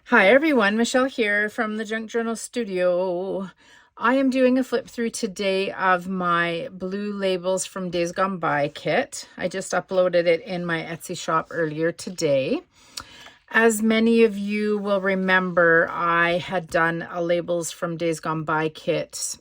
Hi everyone, Michelle here from the Junk Journal Studio. I am doing a flip through today of my blue labels from Days Gone By kit. I just uploaded it in my Etsy shop earlier today. As many of you will remember, I had done a labels from Days Gone By kit,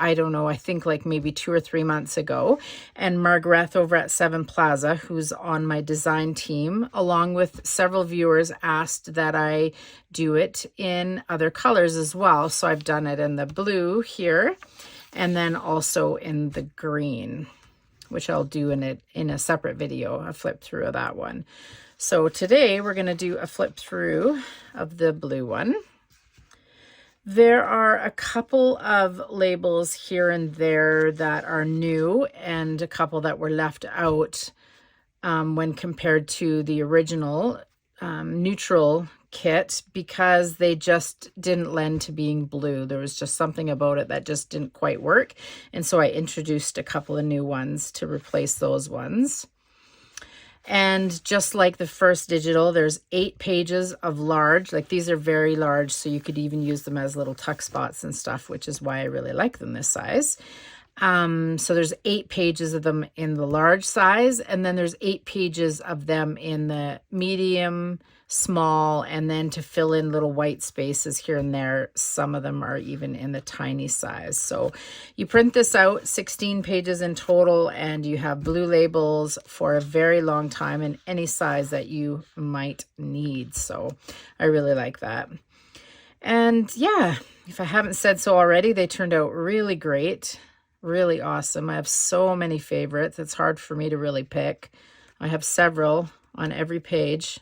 I don't know, I think like maybe 2 or 3 months ago. And Margreth over at Seven Plaza, who's on my design team, along with several viewers, asked that I do it in other colors as well. So I've done it in the blue here, and then also in the green, which I'll do in a separate video, a flip through of that one. So today we're going to do a flip through of the blue one. There are a couple of labels here and there that are new and a couple that were left out when compared to the original neutral kit because they just didn't lend to being blue. There was just something about it that just didn't quite work. And so I introduced a couple of new ones to replace those ones. And just like the first digital, there's 8 pages of large. Like these are very large, so you could even use them as little tuck spots and stuff, which is why I really like them this size. So there's 8 pages of them in the large size, and then there's 8 pages of them in the medium, small, and then to fill in little white spaces here and there, some of them are even in the tiny size. So you print this out, 16 pages in total, and you have blue labels for a very long time in any size that you might need. So I really like that. And yeah, if I haven't said so already, they turned out really great. Really awesome. I have so many favorites. It's hard for me to really pick. I have several on every page.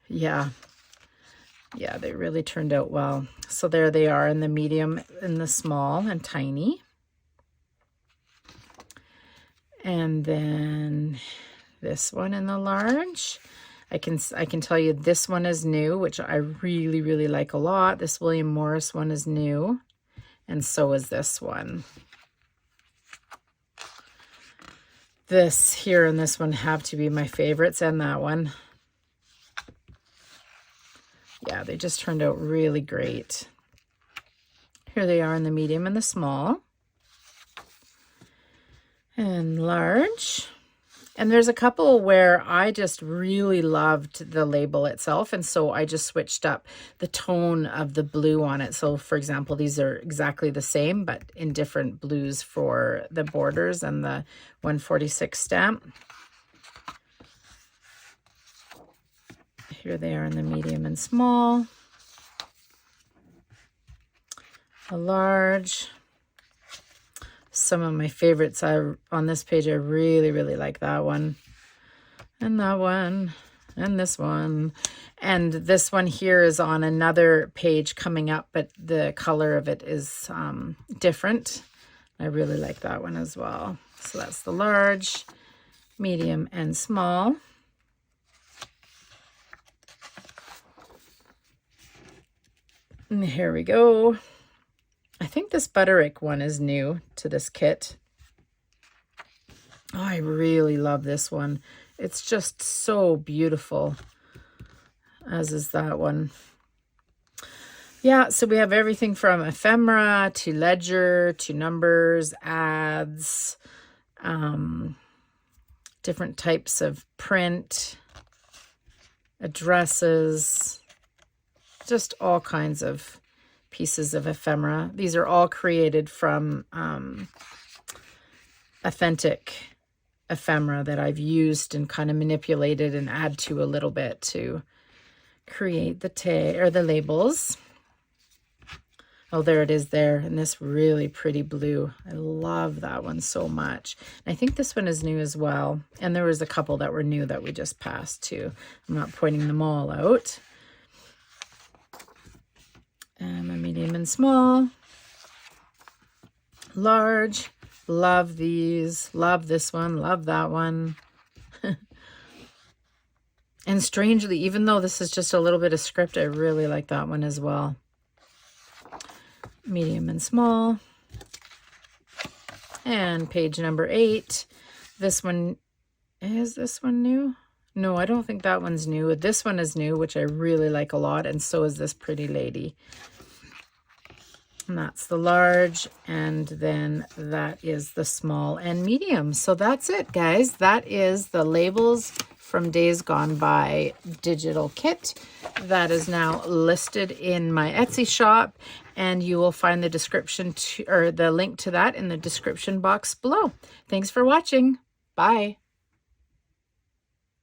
Yeah, they really turned out well. So there they are in the medium, in the small, and tiny. And then this one in the large. I can tell you this one is new, which I really, really like a lot. This William Morris one is new. And so is this one. This here and this one have to be my favorites, and that one. Yeah, they just turned out really great. Here they are in the medium and the small. And large. And there's a couple where I just really loved the label itself, and so I just switched up the tone of the blue on it. So for example, these are exactly the same, but in different blues for the borders and the 146 stamp. Here they are in the medium and small. A large. Some of my favorites on this page, I really, really like that one. And that one. And this one. And this one here is on another page coming up, but the color of it is different. I really like that one as well. So that's the large, medium, and small. And here we go. I think this Butterick one is new to this kit. Oh, I really love this one. It's just so beautiful, as is that one. Yeah, so we have everything from ephemera to ledger to numbers, ads, different types of print, addresses, just all kinds of pieces of ephemera. These are all created from authentic ephemera that I've used and kind of manipulated and add to a little bit to create the tag or the labels. Oh, there it is there in this really pretty blue. I love that one so much. And I think this one is new as well. And there was a couple that were new that we just passed too. I'm not pointing them all out. And a medium and small, large, love these, love this one, love that one. And strangely, even though this is just a little bit of script, I really like that one as well. Medium and small. And page number 8. This one, is this one new? No, I don't think that one's new. This one is new, which I really like a lot, and so is this pretty lady. And that's the large, and then that is the small and medium. So that's it, guys. That is the Labels from Days Gone By digital kit that is now listed in my Etsy shop, and you will find the description or the link to that in the description box below. Thanks for watching. Bye.